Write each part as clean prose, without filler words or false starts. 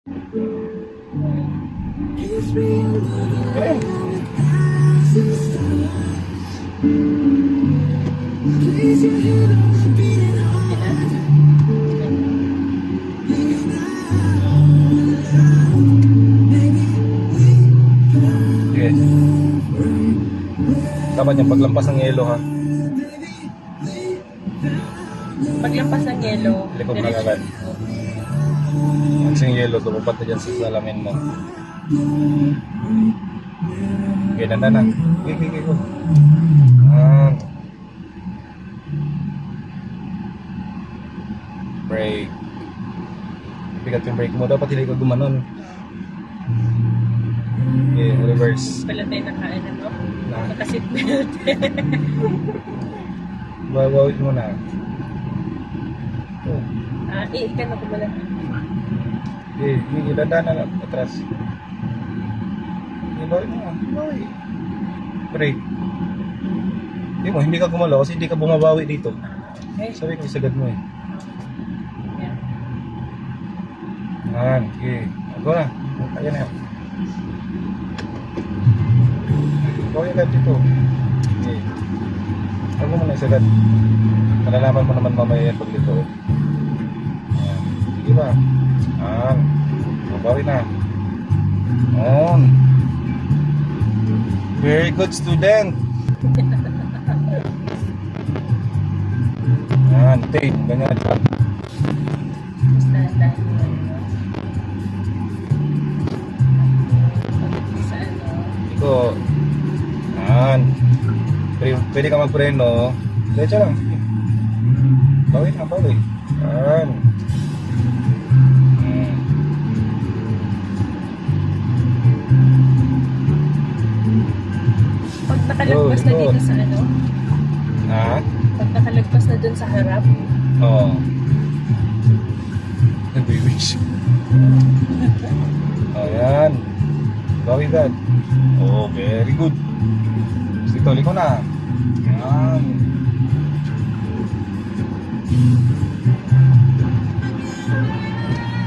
Ayun. Sige. Dapat yung paglampas ng yelo ha. Paglampas ng yelo, Likod na agad. Once yung yelo, tumupat na dyan sa salamin mo. Okay, nanda na. Okay, go. Brake. Bigat yung brake mo. Dapat hindi ka gumanon. Okay, reverse. pala tayo nakain ano? Na. Naka-seatbelt. Bawawit mo na. Oh. Iikan ako pala. Okay, dadaan na atras. Okay, bawit mo na. Bawit. Brake. Hindi ka gumalaw kasi hindi ka bumabawi dito. Okay. Sabi ko isagad mo eh. Yeah. Yan, okay. Go na. Kaya na yan. Go agad dito. Okay. Huwag mo muna isagad. Malalaman mo naman mamaya yan pag dito. Yan. Sige ba? Yan. Mabawi na. On. Very good student. Yan, tape. Ganyan. Mas dahan-dahan mo ano. Sa ano. Ito. Yan. Pwede ka magpreno. Diretso lang. Bawi na, bawi. Yan. Pag nakalagpas na dito sa ano, Ha? pag nakalagpas na dun sa harap, Oo. Nag-wish. Oh, yan. Bawi agad. Oh, very good. Dito, liko na. Yan.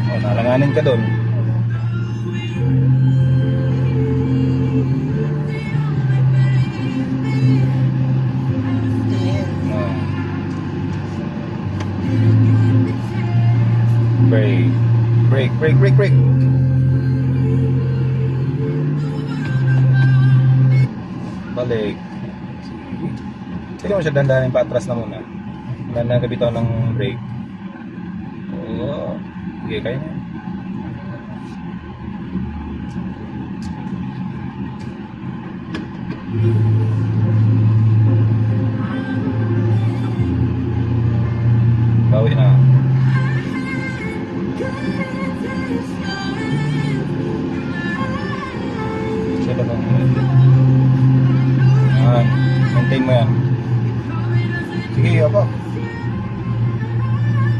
Oh, nalanganin ka doon. ayan. Oh. Brake. Brake. Balik. Pwede mo siya dandanin pa atras na muna. Dandanin ka bitaw ng brake. Oo. Sige, kaya na. Bawi na. Siya lang. Yan. Maintain mo yan. Sige, apa.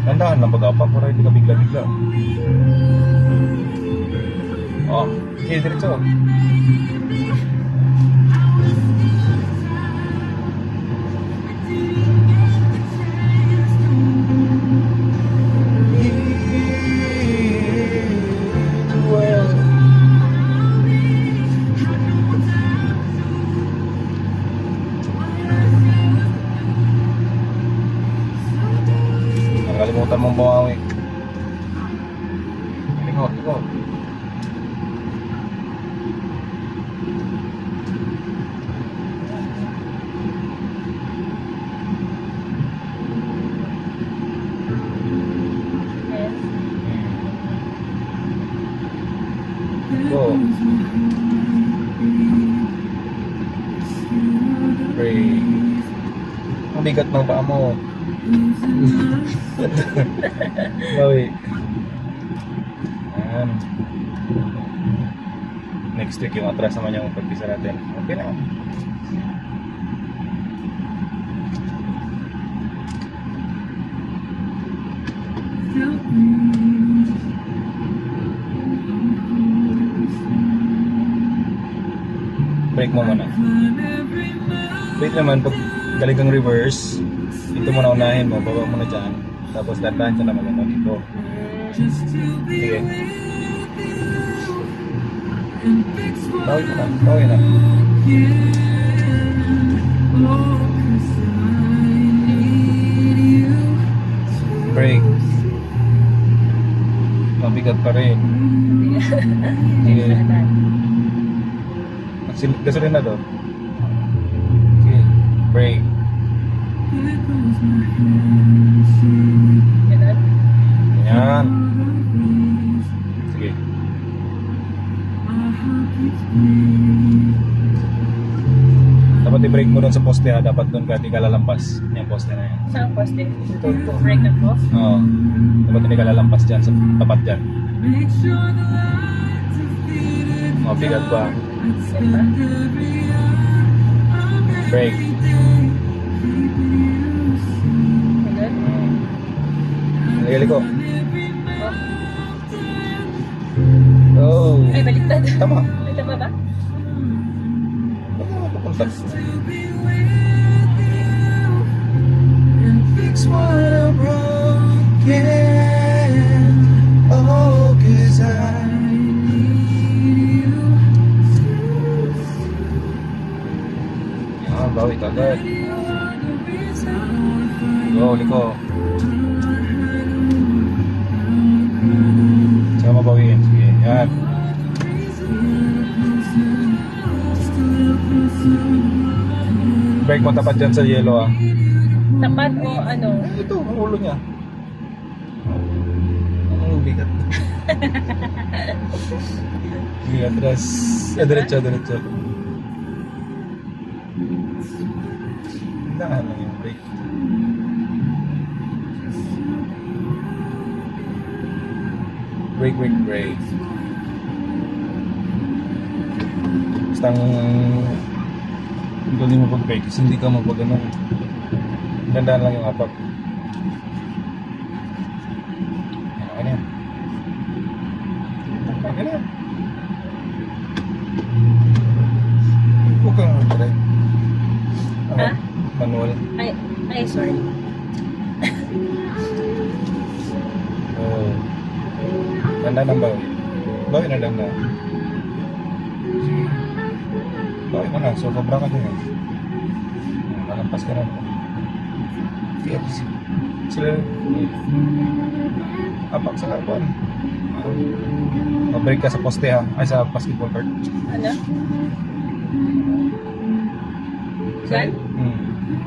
Nandahan lang pag-apa para hindi ka bigla-bigla. Oh, sige, diretso. Nakalimutan mong bumawi. Liko. Ayan. Go. Pray. Ang bigat ng paa mo. Bawi. Ayan. Next week yung atras naman yung pagpisa natin. Okay na. Break mo muna. Wait naman, pag galing kang reverse, ito muna unahin mo, baba mo na dyan. Tapos dandahan ka na maganda dito. Sige. Bawi ka na. Bawi na. Brake. Mabigat pa rin. Sige. Gasolina doon. Sige. Brake. Ganun. Yan. Sige. Dapat i-brake mo doon sa poste ha. Dapat doon ka, di ka lalampas. Yung poste na yan. Saan poste? Ito, ito. Break ako? Oo. Dapat hindi ka lalampas dyan sa tapat dyan. Mabigat ba? Diba? Brake. Ganun. Nagali ko. Oh. Oh. Ay, baliktad. Tama. Ay, tama ba? Ba't naman pupunta? Fix what I'm broken. Oh, 'cause I need you. Yan, bawi ka agad. Go, liko. Saka mabawiin. Sige, yan. Brake mo tapat dyan sa yellow ah. Tapat o ano? Ito, ang ulo niya. Ang bigat. Sige, atras. Diretso, diretso. Daan lang yung brake. Brake, brake, brake. Basta ang galing mo pag-brake kasi hindi ka mapag-ano. Gandaan lang yung apak. Okay na yan. Okay na yan. Huwag kang mag-drive. Ha? Manual. Ay, sorry. Oh. Gandaan ang bawi. Bawi na lang na. Sige. Bawi mo na. So, sobrang ka din eh. Malampas ka na. Sige, sila apak sa kapuan. Mabreak ka sa poste ha. Ay, sa basketball court. Ano? Dyan?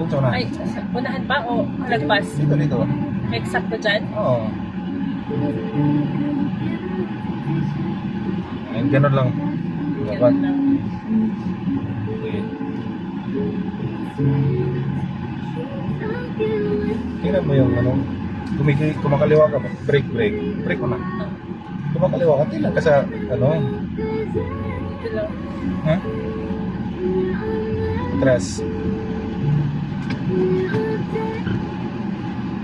Doon sa una. Ay, unahan pa o halagpas? Dito, dito. Eksakto dyan? Oo. Ay, ganun lang. Dapat. Ganun lang. Okay. Tingnan mo yung ano, kumakaliwa ka ba? Break, break. Break mo na. Kumakaliwa ka, tingnan ka sa ano, Ito lang. ha? Atras.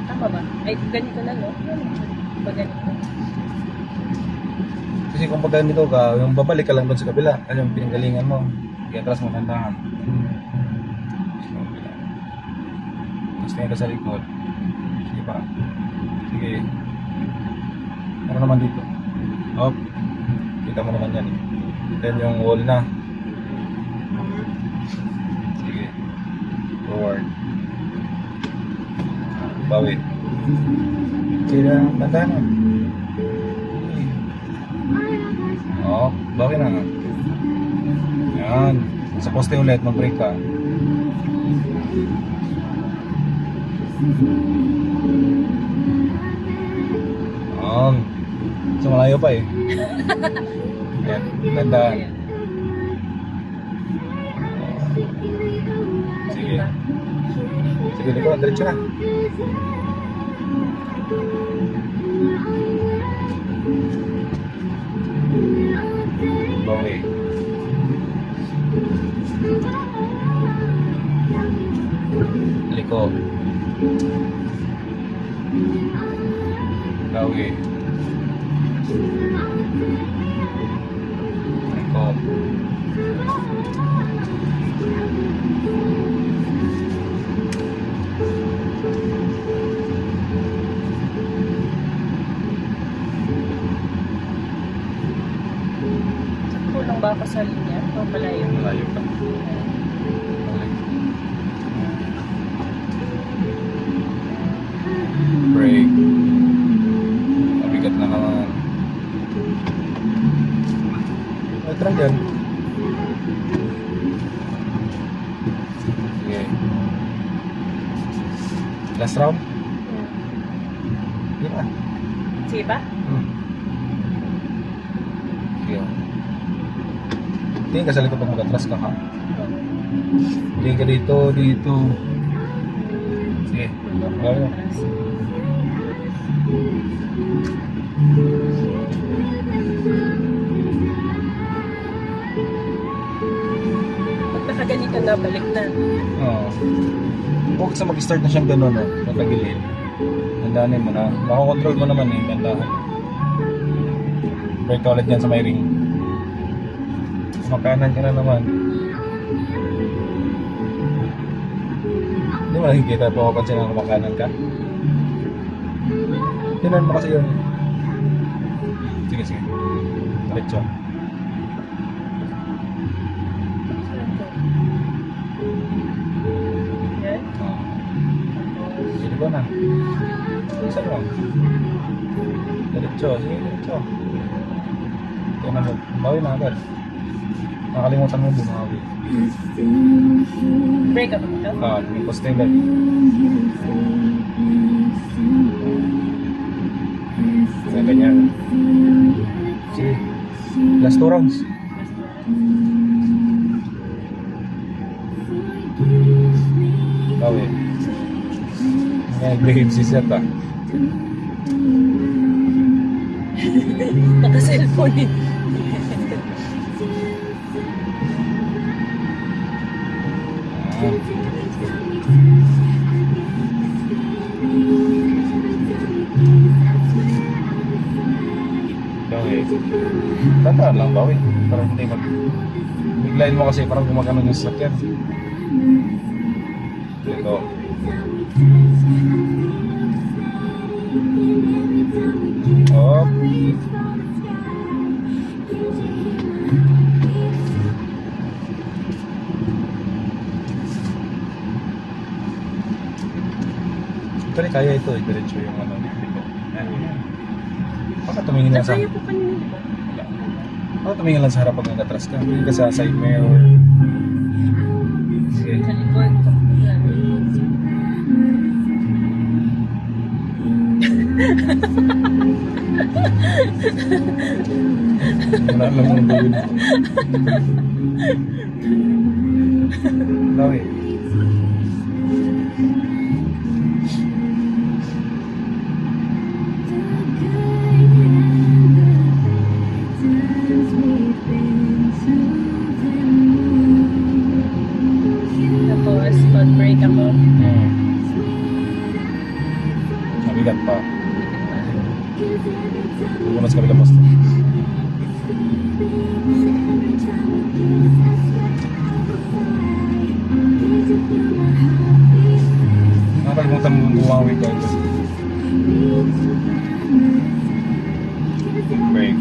Tama ba? Ay, ganito na, no? Ba ganito? Kasi kung pag ganito ka, yung babalik ka lang doon sa kabila, ano yung pinanggalingan mo, i-atras mo tandahan. Tapos tingin ka sa likod. Sige pa. Sige. Ano naman dito? Up. Kita mo naman yan eh. Then yung wall na. Sige. Forward. Bawi. Sige na. Tandahan na. Oh, bawi na nga. Yan. Sa poste ulit, mag-break ka. So malayo pa eh. Ayan, tandaan. Ayan. Sige. Sige, liko, diretso na. Bawi. Liko. Bawi. Liko. Sakto lang lang ba ako sa linya? O malayo? Malayo pa. Brake. Mabigat na naman. Ay, try yan. Sige. Last round? Sige na. Sige ba? Sige. Tingin ka sa likod pag mag-atras ka ha. Tingin ka dito, dito. Sige. Gawin mo. Pag nakaganito na, balik na. Oo. Huwag sa mag-start na siyang gano'n, no? Matagilid. Tandaanin mo na. Makokontrol mo naman eh. Tandaan. Brake ka ulit dyan sa may ring. Makanan ka na naman. Hindi mo nakikita po kapag sila kumakanan ka? Tinan mo kasi yun. Sige, sige. Diretso. Yan. Oo. Sige ko na. Isa lang. Diretso. Sige, diretso. Ito na mo. Bawi na agad. Nakalimutan mo bumawi. Break up ito? May posting belt. Sa ganyan. Sige. Last 2 rounds. Bawi. Nag-behave si Seth ah. Naka-cellphone eh. Bawi. Tandaan lang, bawi. Para hindi mag... Biglayin mo kasi parang gumagano yung sasakyan. Ito. Op. Actually, kaya ito eh. Diretso yung ano dito. Baka tumingin lang sa... Kaya po kanina. Baka tumingin lang sa harap pag nag-atras ka. Tumingin ka sa side mirror. Sige. Sa likod. Yan. Wala lang mong gawin. Lawi. Tapos, pag-break ako. Mabigat pa. Bumas ka bilang posto. Nakalimutan mo bumawi ka. Break.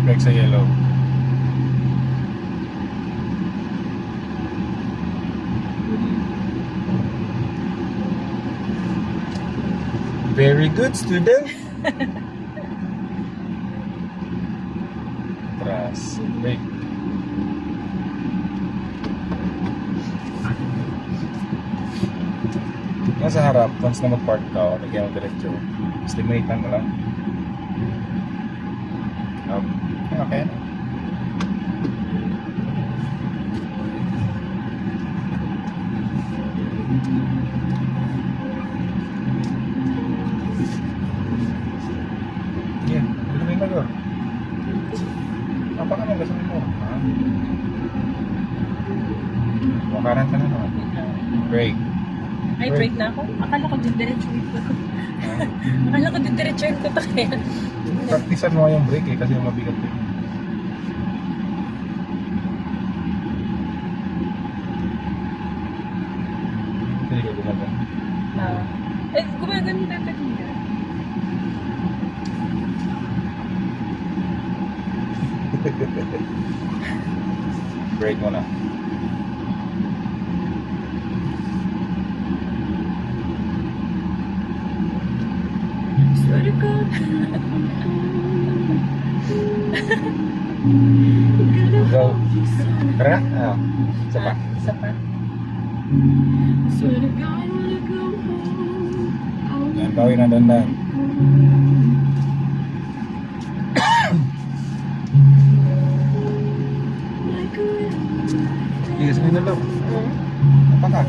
Break sa yellow. Very good, student. Atras. Break. Nasa harap, once na mag-park ka, lagyan mo diretso. Estimate mo lang. Okay. Ay, break na ako? Akala ko didiretsuhin ko. Akala ko didiretsuhin ko to kaya. Practicean mo yung brake kasi mabigat yun. Hindi ka gumagana. Eh, gumagano na kanina. Brake mo na. Swear to God. Go. Tara na? Ano? Isa pa. Isa pa. Yan, bawi na dandan. Iya, sini dulu. Apakah?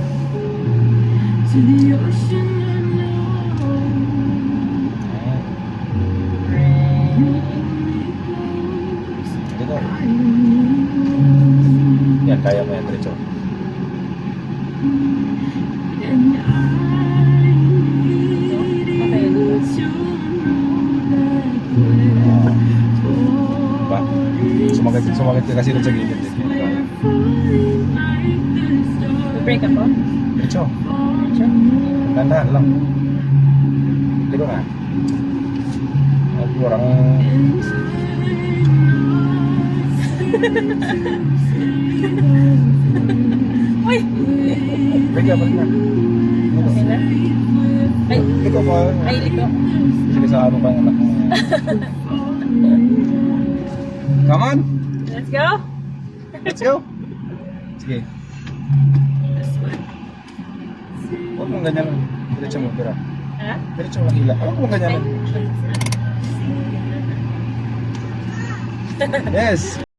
Dito. Yan, kaya mo yan, diretso. Okay, dito. Diba? Sumakit ka kasi dun sa gilid. Break ako? Diretso. Diretso? Dandan lang. Dito na. At kurang... Uy! Balik ka. Okay na? Ay, Liko pa. ay, liko. Sige sa ano pa yung anak mo. Come on! Let's go! Let's go! Sige. Huwag mong ganyan. Diretso mo, tira. Ha? Diretso mo hila. Huwag mong ganyan. Ay. Yes!